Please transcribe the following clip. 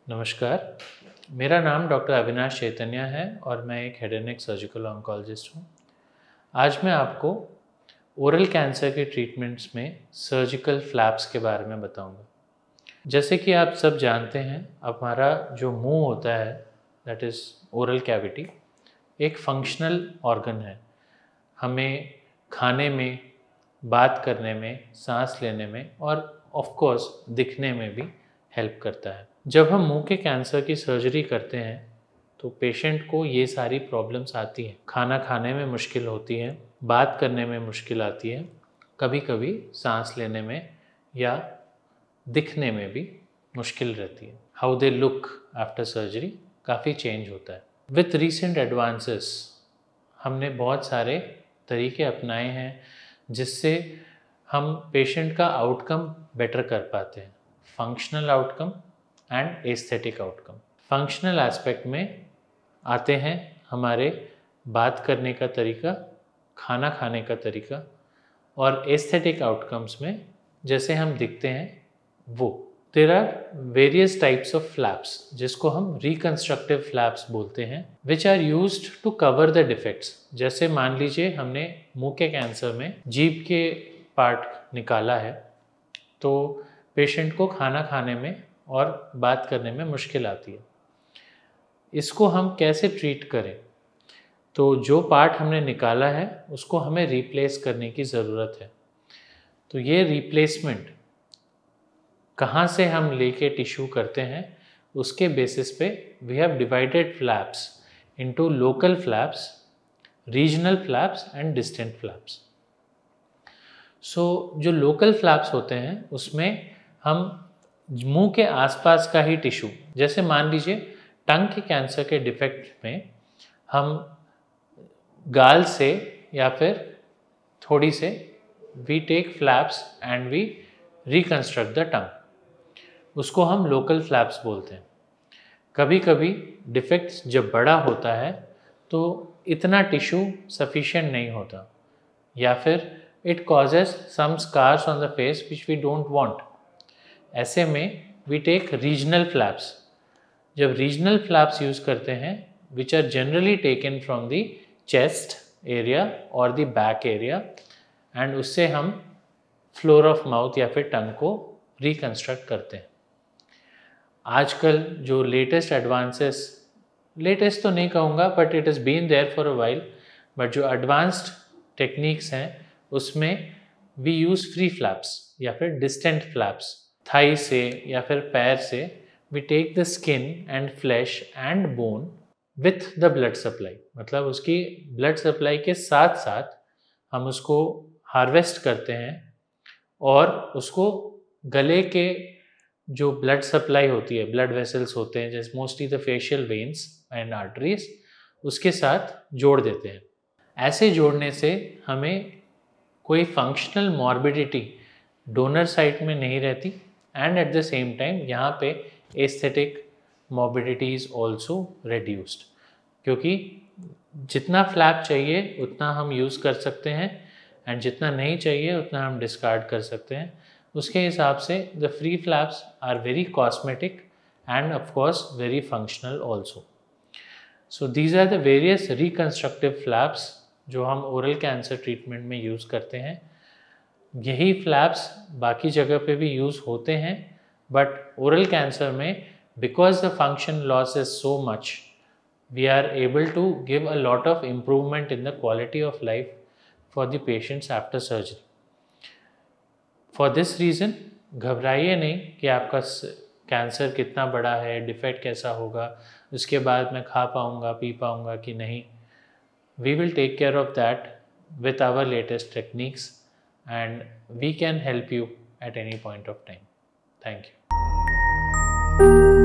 नमस्कार, मेरा नाम डॉक्टर अविनाश चैतन्य है और मैं एक head and neck surgical oncologist हूँ। आज मैं आपको ओरल कैंसर के ट्रीटमेंट्स में सर्जिकल फ्लैप्स के बारे में बताऊंगा। जैसे कि आप सब जानते हैं, हमारा जो मुंह होता है, दैट इज़ ओरल कैविटी, एक फंक्शनल ऑर्गन है। हमें खाने में, बात करने में, सांस लेने में और ऑफ कोर्स दिखने में भी हेल्प करता है। जब हम मुंह के कैंसर की सर्जरी करते हैं तो पेशेंट को ये सारी प्रॉब्लम्स आती हैं। खाना खाने में मुश्किल होती है, बात करने में मुश्किल आती है, कभी कभी सांस लेने में या दिखने में भी मुश्किल रहती है। How they look after surgery काफ़ी चेंज होता है। विथ रीसेंट एडवांसेस हमने बहुत सारे तरीके अपनाए हैं जिससे हम पेशेंट का आउटकम बेटर कर पाते हैं। Functional outcome and aesthetic outcome. Functional aspect में आते हैं हमारे बात करने का तरीका, खाना खाने का तरीका, और एस्थेटिक आउटकम्स में जैसे हम दिखते हैं वो। There are various types of flaps जिसको हम रिकंस्ट्रक्टिव फ्लैप्स बोलते हैं, which are used to cover the defects. जैसे मान लीजिए हमने मुंह के कैंसर में जीभ के पार्ट निकाला है तो पेशेंट को खाना खाने में और बात करने में मुश्किल आती है। इसको हम कैसे ट्रीट करें? तो जो पार्ट हमने निकाला है उसको हमें रिप्लेस करने की ज़रूरत है। तो ये रिप्लेसमेंट कहाँ से हम लेके टिश्यू करते हैं, उसके बेसिस पे we have divided flaps into local flaps, regional flaps and distant flaps. So जो लोकल फ्लैप्स होते हैं उसमें हम मुंह के आसपास का ही टिश्यू, जैसे मान लीजिए टंग के कैंसर के डिफेक्ट में हम गाल से या फिर थोड़ी से we take flaps and we reconstruct the tongue, उसको हम लोकल फ्लैप्स बोलते हैं। कभी कभी डिफेक्ट जब बड़ा होता है तो इतना टिश्यू सफिशिएंट नहीं होता या फिर it causes some scars on the face which we don't want. ऐसे में वी टेक रीजनल फ्लैप्स। जब रीजनल फ्लैप्स यूज़ करते हैं which are generally taken from the chest area और द बैक एरिया, एंड उससे हम फ्लोर ऑफ माउथ या फिर टंग को रिकंस्ट्रक्ट करते हैं। आजकल जो लेटेस्ट एडवांसेस, लेटेस्ट तो नहीं कहूँगा but it is been there for a while, but जो एडवांस्ड टेक्निक्स हैं उसमें वी यूज़ फ्री फ्लैप्स या फिर डिस्टेंट फ्लैप्स। थाई से या फिर पैर से we take the skin and flesh and bone with the blood supply, मतलब उसकी ब्लड सप्लाई के साथ साथ हम उसको हार्वेस्ट करते हैं और उसको गले के जो ब्लड सप्लाई होती है, ब्लड वेसल्स होते हैं जैसे mostly the facial veins and arteries, उसके साथ जोड़ देते हैं। ऐसे जोड़ने से हमें कोई फंक्शनल मॉर्बिडिटी डोनर साइट में नहीं रहती and at the same time यहाँ पे aesthetic morbidity is also reduced, क्योंकि जितना फ्लैप चाहिए उतना हम यूज़ कर सकते हैं एंड जितना नहीं चाहिए उतना हम डिस्कार्ड कर सकते हैं। उसके हिसाब से the free flaps are very cosmetic and of course very functional also. So these are the various reconstructive flaps जो हम ओरल कैंसर ट्रीटमेंट में यूज़ करते हैं। यही फ्लैप्स बाकी जगह पे भी यूज़ होते हैं, बट ओरल कैंसर में because the function loss is so much, we are able to give a lot of improvement in the quality of life for the patients after surgery. For this reason घबराइए नहीं कि आपका cancer कितना बड़ा है, defect कैसा होगा, उसके बाद मैं खा पाऊँगा, पी पाऊँगा कि नहीं। We will take care of that with our latest techniques and we can help you at any point of time. Thank you.